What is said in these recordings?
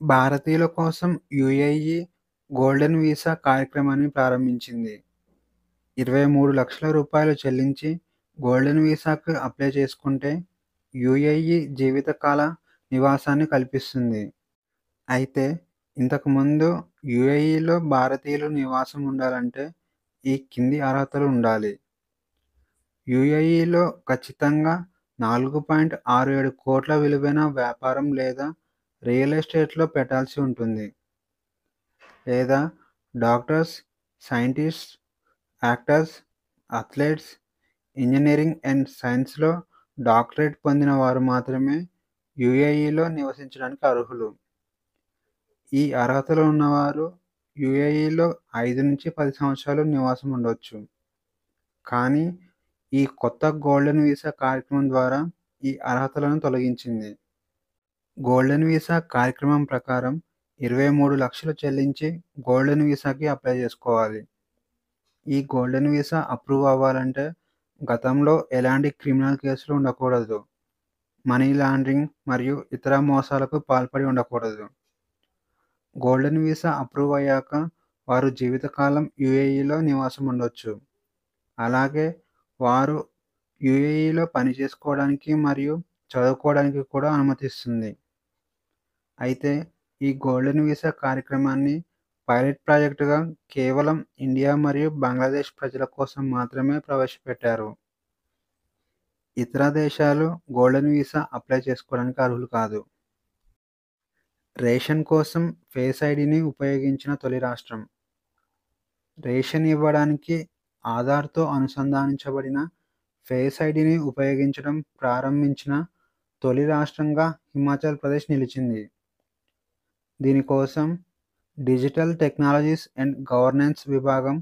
భారతీయుల కోసం UAE golden visa కార్యక్రమాన్ని ప్రారంభించింది. రూ. 23,00,000 చెల్లించి గోల్డెన్ వీసాకు అప్లై చేసుకుంటే యూఏఈ జీవితకాల నివాసాన్ని కల్పిస్తుంది. అయితే ఇంతకుముందు యూఏఈలో భారతీయులు నివాసం ఉండాలంటే ఈ కింది అర్హతలు ఉండాలి. యూఏఈలో ఖచ్చితంగా 4.67 కోట్ల విలువైన వ్యాపారం లేదా రియల్ ఎస్టేట్‌లో పెట్టాల్సి ఉంటుంది. లేదా doctors, scientists, actors, athletes, engineering and సైన్స్‌లో డాక్టరేట్ పొందిన వారు మాత్రమే యూఏఈలో నివసించడానికి అర్హులు. ఈ అర్హతలు ఉన్నవారు యూఏఈలో 5-10 సంవత్సరాలు నివాసం ఉండొచ్చు. కానీ ఈ కొత్త గోల్డెన్ వీసా కార్యక్రమం ద్వారా ఈ అర్హతలను తొలగించింది. గోల్డెన్ వీసా కార్యక్రమం ప్రకారం 23,00,000 చెల్లించి గోల్డెన్ వీసాకి అప్లై చేసుకోవాలి. ఈ గోల్డెన్ వీసా అప్రూవ్ అవ్వాలంటే గతంలో ఎలాంటి క్రిమినల్ కేసులు ఉండకూడదు. మనీ లాండరింగ్ మరియు ఇతర మోసాలకు పాల్పడి ఉండకూడదు. గోల్డెన్ వీసా అప్రూవ్ అయ్యాక వారు జీవితకాలం యూఏఈలో నివాసం ఉండొచ్చు. అలాగే వారు యూఏఈలో పని చేసుకోవడానికి మరియు చదువుకోవడానికి కూడా అనుమతిస్తుంది. అయితే ఈ గోల్డెన్ వీసా కార్యక్రమాన్ని పైలట్ ప్రాజెక్టుగా కేవలం ఇండియా మరియు బంగ్లాదేశ్ ప్రజల కోసం మాత్రమే ప్రవేశపెట్టారు. ఇతర దేశాలు గోల్డెన్ వీసా అప్లై చేసుకోవడానికి అర్హులు కాదు. రేషన్ కోసం ఫేస్ ఐడీని ఉపయోగించిన తొలి రాష్ట్రం. రేషన్ ఇవ్వడానికి ఆధార్‌తో అనుసంధానించబడిన ఫేస్ ఐడీని ఉపయోగించడం ప్రారంభించిన తొలి రాష్ట్రంగా హిమాచల్ ప్రదేశ్ నిలిచింది. దీనికోసం డిజిటల్ టెక్నాలజీస్ అండ్ గవర్నెన్స్ విభాగం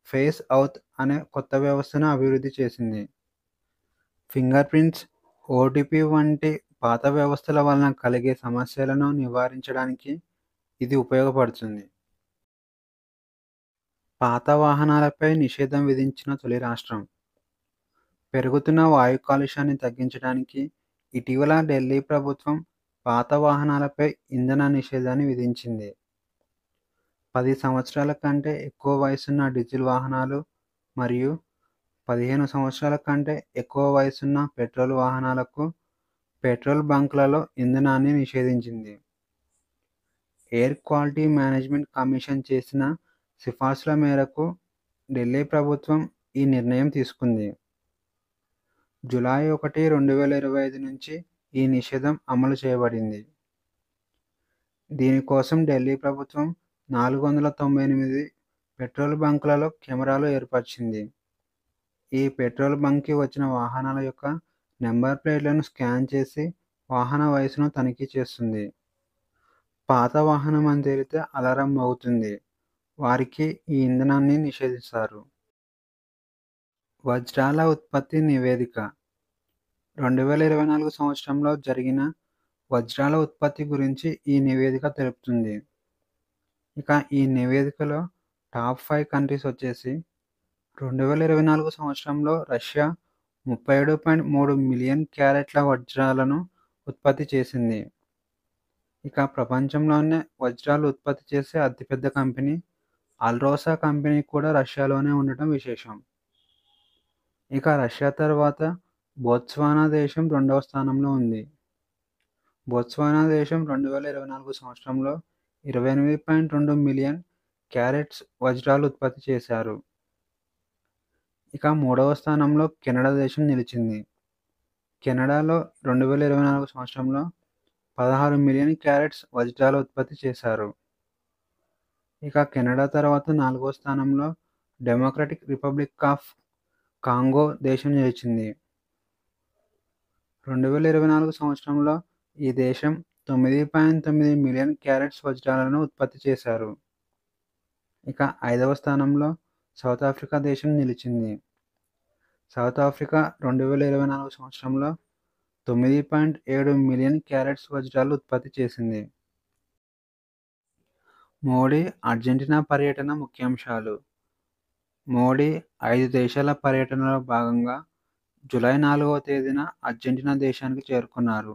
ఫేస్ ఔత్ అనే కొత్త వ్యవస్థను అభివృద్ధి చేసింది. ఫింగర్ ప్రింట్స్, ఓటీపీ వంటి పాత వ్యవస్థల వలన కలిగే సమస్యలను నివారించడానికి ఇది ఉపయోగపడుతుంది. పాత వాహనాలపై నిషేధం విధించిన తొలి రాష్ట్రం. పెరుగుతున్న వాయు కాలుష్యాన్ని తగ్గించడానికి ఇటీవల ఢిల్లీ ప్రభుత్వం పాత వాహనాలపై ఇంధన నిషేధాన్ని విధించింది. 10 సంవత్సరాల కంటే ఎక్కువ వయసున్న డీజిల్ వాహనాలు మరియు 15 సంవత్సరాల కంటే ఎక్కువ వయసున్న పెట్రోల్ వాహనాలకు పెట్రోల్ బంకులలో ఇంధనాన్ని నిషేధించింది. ఎయిర్ క్వాలిటీ మేనేజ్మెంట్ కమిషన్ చేసిన సిఫార్సుల మేరకు ఢిల్లీ ప్రభుత్వం ఈ నిర్ణయం తీసుకుంది. జూలై 1, 2025 నుంచి ఈ నిషేధం అమలు చేయబడింది. దీనికోసం ఢిల్లీ ప్రభుత్వం 498 పెట్రోల్ బంకులలో కెమెరాలు ఏర్పరిచింది. ఈ పెట్రోల్ బంక్‌కి వచ్చిన వాహనాల యొక్క నెంబర్ ప్లేట్లను స్కాన్ చేసి వాహన వయసును తనిఖీ చేస్తుంది. పాత వాహనం అని తేలితే అలారం మోగుతుంది. వారికి ఈ ఇంధనాన్ని నిషేధిస్తారు. వజ్రాల ఉత్పత్తి నివేదిక. 2024 సంవత్సరంలో జరిగిన వజ్రాల ఉత్పత్తి గురించి ఈ నివేదిక తెలుపుతుంది. ఇక ఈ నివేదికలో టాప్ 5 కంట్రీస్ వచ్చేసి 2024 సంవత్సరంలో రష్యా 37.3 మిలియన్ క్యారెట్ల వజ్రాలను ఉత్పత్తి చేసింది. ఇక ప్రపంచంలోనే వజ్రాలు ఉత్పత్తి చేసే అతిపెద్ద కంపెనీ అల్రోసా కంపెనీ కూడా రష్యాలోనే ఉండటం విశేషం. ఇక రష్యా తర్వాత బోత్స్వానా దేశం 2వ స్థానంలో ఉంది. బోత్స్వానా దేశం 2024 సంవత్సరంలో 28.2 మిలియన్ క్యారెట్స్ వజ్రాలు ఉత్పత్తి చేశారు. ఇక 3వ స్థానంలో కెనడా దేశం నిలిచింది. కెనడాలో 2024 సంవత్సరంలో 16 మిలియన్ క్యారెట్స్ వజ్రాలు ఉత్పత్తి చేశారు. ఇక కెనడా తర్వాత 4వ స్థానంలో డెమోక్రటిక్ రిపబ్లిక్ ఆఫ్ కాంగో దేశం నిలిచింది. 2024 సంవత్సరంలో ఈ దేశం 9.9 మిలియన్ క్యారెట్స్ వజ్రాలను ఉత్పత్తి చేశారు. ఇక 5వ స్థానంలో సౌత్ ఆఫ్రికా దేశం నిలిచింది. సౌత్ ఆఫ్రికా 2024 సంవత్సరంలో 9.7 మిలియన్ క్యారెట్స్ వజ్రాలు ఉత్పత్తి చేసింది. మోడీ అర్జెంటీనా పర్యటన ముఖ్యాంశాలు. మోడీ 5 దేశాల పర్యటనలో భాగంగా జూలై 4వ తేదీన అర్జెంటీనా దేశానికి చేరుకున్నారు.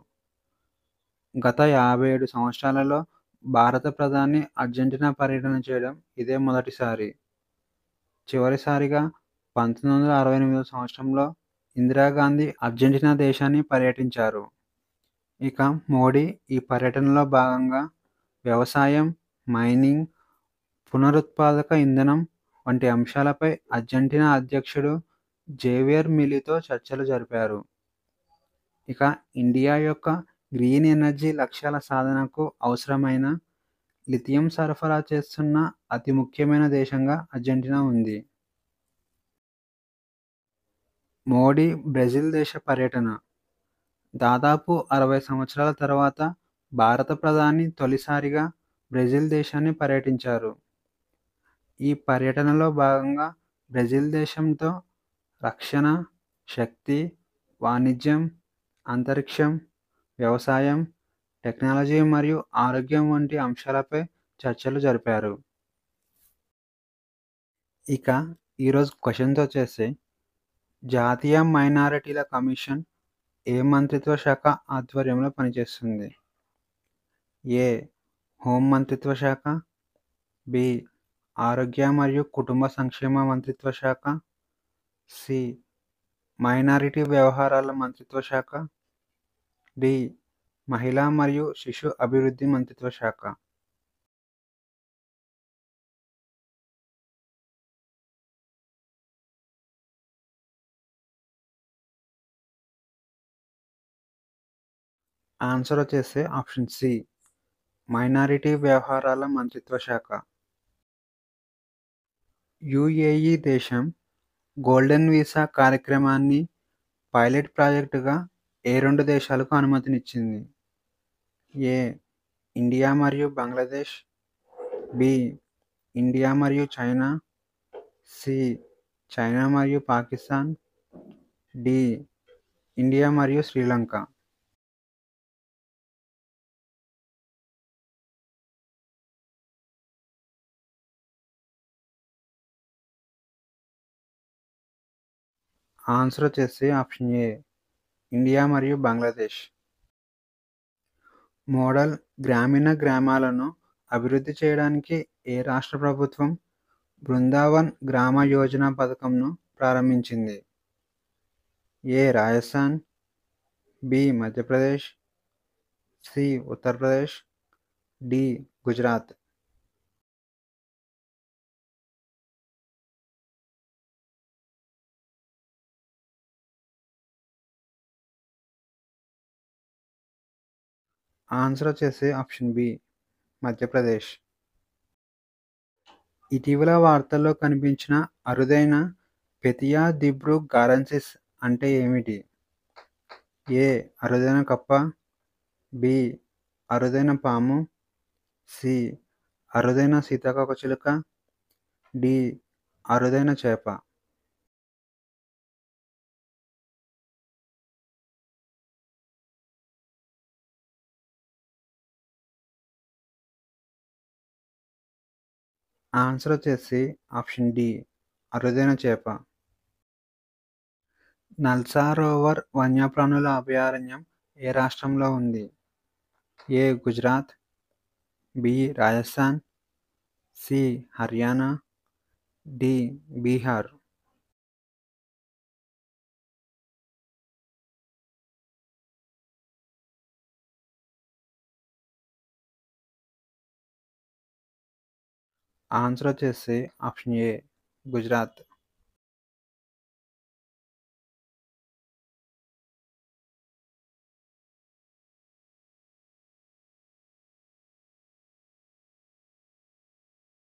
గత 57 సంవత్సరాలలో భారత ప్రధాని అర్జెంటీనా పర్యటన చేయడం ఇదే మొదటిసారి. చివరిసారిగా 1968 సంవత్సరంలో ఇందిరాగాంధీ అర్జెంటీనా దేశాన్ని పర్యటించారు. ఇక మోడీ ఈ పర్యటనలో భాగంగా వ్యవసాయం, మైనింగ్, పునరుత్పాదక ఇంధనం వంటి అంశాలపై అర్జెంటీనా అధ్యక్షుడు జేవియర్ మిలీతో చర్చలు జరిపారు. ఇక ఇండియా యొక్క గ్రీన్ ఎనర్జీ లక్ష్యాల సాధనకు అవసరమైన లిథియం సరఫరా చేస్తున్న అతి ముఖ్యమైన దేశంగా అర్జెంటీనా ఉంది. మోడీ బ్రెజిల్ దేశ పర్యటన దాదాపు 60 సంవత్సరాల తర్వాత భారత ప్రధాని తొలిసారిగా బ్రెజిల్ దేశాన్ని పర్యటించారు. ఈ పర్యటనలో భాగంగా బ్రెజిల్ దేశంతో రక్షణ, శక్తి, వాణిజ్యం, అంతరిక్షం, వ్యవసాయం, టెక్నాలజీ మరియు ఆరోగ్యం వంటి అంశాలపై చర్చలు జరిపారు. ఇక ఈరోజు క్వశ్చన్‌తోచ్చేస్తే జాతీయ మైనారిటీల కమిషన్ ఏ మంత్రిత్వ శాఖ ఆధ్వర్యంలో పనిచేస్తుంది? ఏ. హోం మంత్రిత్వ శాఖ, బి. ఆరోగ్య మరియు కుటుంబ సంక్షేమ మంత్రిత్వ శాఖ, సి. మైనారిటీ వ్యవహారాల మంత్రిత్వ శాఖ, డి. మహిళా మరియు శిశు అభివృద్ధి మంత్రిత్వ శాఖ. ఆన్సర్ వచ్చేసి ఆప్షన్ సి. మైనారిటీ వ్యవహారాల మంత్రిత్వ శాఖ. యుఏఈ దేశం గోల్డెన్ వీసా కార్యక్రమాన్ని పైలట్ ప్రాజెక్టుగా ఏ 2 దేశాలకు అనుమతినిచ్చింది? ఏ. ఇండియా మరియు బంగ్లాదేశ్, బి. ఇండియా మరియు చైనా, సి. చైనా మరియు పాకిస్తాన్, డి. ఇండియా మరియు శ్రీలంక. ఆన్సర్ వచ్చేసి ఆప్షన్ ఏ. ఇండియా మరియు బంగ్లాదేశ్. మోడల్ గ్రామీణ గ్రామాలను అభివృద్ధి చేయడానికి ఏ రాష్ట్ర ప్రభుత్వం బృందావన్ గ్రామ యోజన పథకంను ప్రారంభించింది? A. Rajasthan, B. Madhya Pradesh, C. Uttar Pradesh, D. Gujarat. Answer వచ్చేసి ఆప్షన్ బి. మధ్యప్రదేశ్. ఇటీవల వార్తల్లో కనిపించిన అరుదైన పెతియా దిబ్రూక్ గారెన్సిస్ అంటే ఏమిటి? ఏ. అరుదైన కప్ప, బి. అరుదైన పాము, సి. అరుదైన సీతాకోకచిలుక, డి. అరుదైన చేప. ఆన్సర్ వచ్చేసి ఆప్షన్ డి. అరుదైన చేప. నల్సారోవర్ వన్యప్రాణుల అభయారణ్యం ఏ రాష్ట్రంలో ఉంది? A. Gujarat, B. Rajasthan, C. Haryana, D. Bihar. Answer వచ్చేసి ఆప్షన్ ఏ. గుజరాత్.